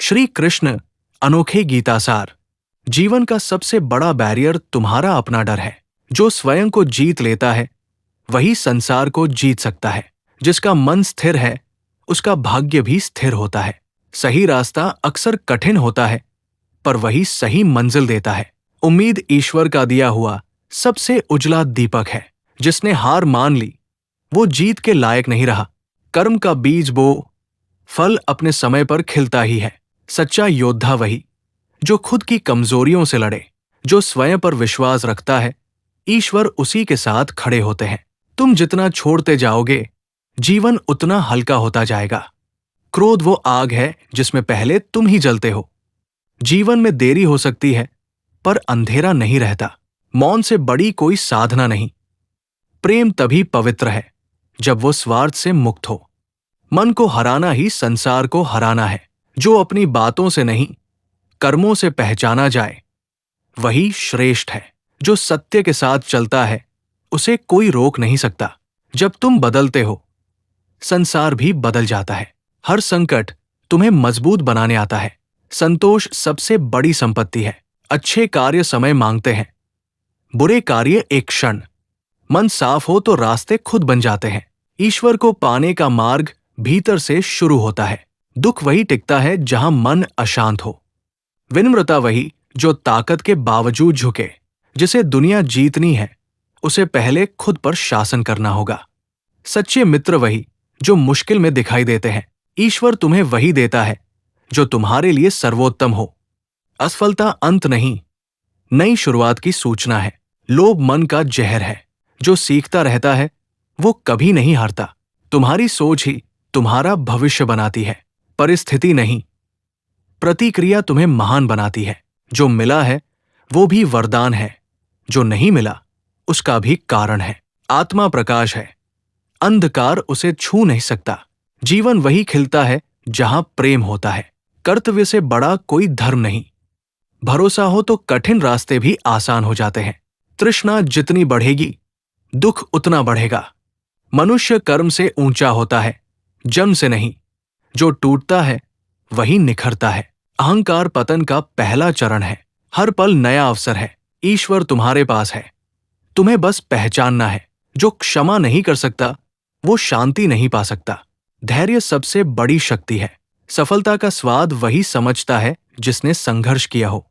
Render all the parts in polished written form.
श्री कृष्ण अनोखे गीतासार। जीवन का सबसे बड़ा बैरियर तुम्हारा अपना डर है। जो स्वयं को जीत लेता है वही संसार को जीत सकता है। जिसका मन स्थिर है उसका भाग्य भी स्थिर होता है। सही रास्ता अक्सर कठिन होता है पर वही सही मंजिल देता है। उम्मीद ईश्वर का दिया हुआ सबसे उजला दीपक है। जिसने हार मान ली वो जीत के लायक नहीं रहा। कर्म का बीज बो, फल अपने समय पर खिलता ही है। सच्चा योद्धा वही जो खुद की कमजोरियों से लड़े। जो स्वयं पर विश्वास रखता है ईश्वर उसी के साथ खड़े होते हैं। तुम जितना छोड़ते जाओगे जीवन उतना हल्का होता जाएगा। क्रोध वो आग है जिसमें पहले तुम ही जलते हो। जीवन में देरी हो सकती है पर अंधेरा नहीं रहता। मौन से बड़ी कोई साधना नहीं। प्रेम तभी पवित्र है जब वो स्वार्थ से मुक्त हो। मन को हराना ही संसार को हराना है। जो अपनी बातों से नहीं कर्मों से पहचाना जाए वही श्रेष्ठ है। जो सत्य के साथ चलता है उसे कोई रोक नहीं सकता। जब तुम बदलते हो संसार भी बदल जाता है। हर संकट तुम्हें मजबूत बनाने आता है। संतोष सबसे बड़ी संपत्ति है। अच्छे कार्य समय मांगते हैं, बुरे कार्य एक क्षण। मन साफ हो तो रास्ते खुद बन जाते हैं। ईश्वर को पाने का मार्ग भीतर से शुरू होता है। दुख वही टिकता है जहां मन अशांत हो। विनम्रता वही जो ताकत के बावजूद झुके। जिसे दुनिया जीतनी है उसे पहले खुद पर शासन करना होगा। सच्चे मित्र वही जो मुश्किल में दिखाई देते हैं। ईश्वर तुम्हें वही देता है जो तुम्हारे लिए सर्वोत्तम हो। असफलता अंत नहीं, नई शुरुआत की सूचना है। लोभ मन का जहर है। जो सीखता रहता है वो कभी नहीं हारता। तुम्हारी सोच ही तुम्हारा भविष्य बनाती है, परिस्थिति नहीं। प्रतिक्रिया तुम्हें महान बनाती है। जो मिला है वो भी वरदान है, जो नहीं मिला उसका भी कारण है। आत्मा प्रकाश है, अंधकार उसे छू नहीं सकता। जीवन वही खिलता है जहां प्रेम होता है। कर्तव्य से बड़ा कोई धर्म नहीं। भरोसा हो तो कठिन रास्ते भी आसान हो जाते हैं। तृष्णा जितनी बढ़ेगी दुख उतना बढ़ेगा। मनुष्य कर्म से ऊंचा होता है, जन्म से नहीं। जो टूटता है वही निखरता है। अहंकार पतन का पहला चरण है। हर पल नया अवसर है। ईश्वर तुम्हारे पास है, तुम्हें बस पहचानना है। जो क्षमा नहीं कर सकता वो शांति नहीं पा सकता। धैर्य सबसे बड़ी शक्ति है। सफलता का स्वाद वही समझता है जिसने संघर्ष किया हो।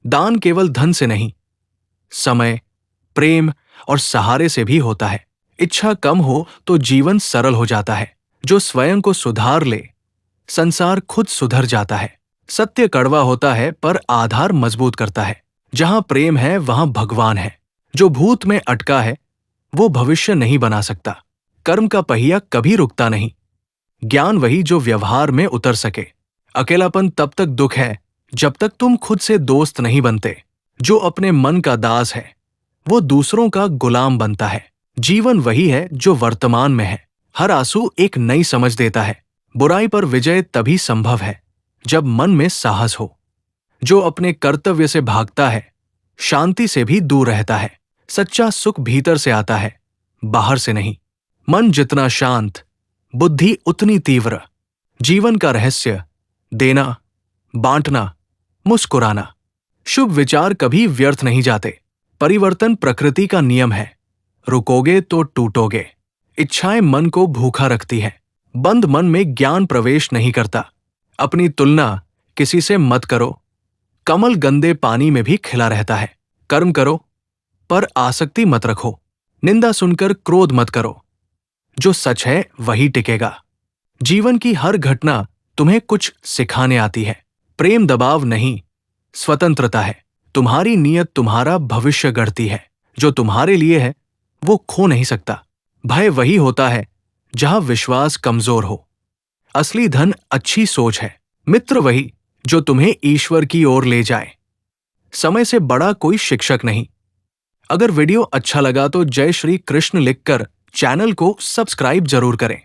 दान केवल धन से नहीं, समय, प्रेम और सहारे से भी होता है। इच्छा कम हो तो जीवन सरल हो जाता है। जो स्वयं को सुधार ले संसार खुद सुधर जाता है। सत्य कड़वा होता है पर आधार मजबूत करता है। जहां प्रेम है वहां भगवान है। जो भूत में अटका है वो भविष्य नहीं बना सकता। कर्म का पहिया कभी रुकता नहीं। ज्ञान वही जो व्यवहार में उतर सके। अकेलापन तब तक दुख है जब तक तुम खुद से दोस्त नहीं बनते। जो अपने मन का दास है वो दूसरों का गुलाम बनता है। जीवन वही है जो वर्तमान में है। हर आंसू एक नई समझ देता है। बुराई पर विजय तभी संभव है जब मन में साहस हो। जो अपने कर्तव्य से भागता है शांति से भी दूर रहता है। सच्चा सुख भीतर से आता है, बाहर से नहीं। मन जितना शांत बुद्धि उतनी तीव्र। जीवन का रहस्य देना, बांटना, मुस्कुराना। शुभ विचार कभी व्यर्थ नहीं जाते। परिवर्तन प्रकृति का नियम है, रुकोगे तो टूटोगे। इच्छाएं मन को भूखा रखती है। बंद मन में ज्ञान प्रवेश नहीं करता। अपनी तुलना किसी से मत करो। कमल गंदे पानी में भी खिला रहता है। कर्म करो पर आसक्ति मत रखो। निंदा सुनकर क्रोध मत करो। जो सच है वही टिकेगा। जीवन की हर घटना तुम्हें कुछ सिखाने आती है। प्रेम दबाव नहीं, स्वतंत्रता है। तुम्हारी नीयत तुम्हारा भविष्य गढ़ती है। जो तुम्हारे लिए है वो खो नहीं सकता। भय वही होता है जहां विश्वास कमजोर हो। असली धन अच्छी सोच है। मित्र वही जो तुम्हें ईश्वर की ओर ले जाए। समय से बड़ा कोई शिक्षक नहीं। अगर वीडियो अच्छा लगा तो जय श्री कृष्ण लिखकर चैनल को सब्सक्राइब जरूर करें।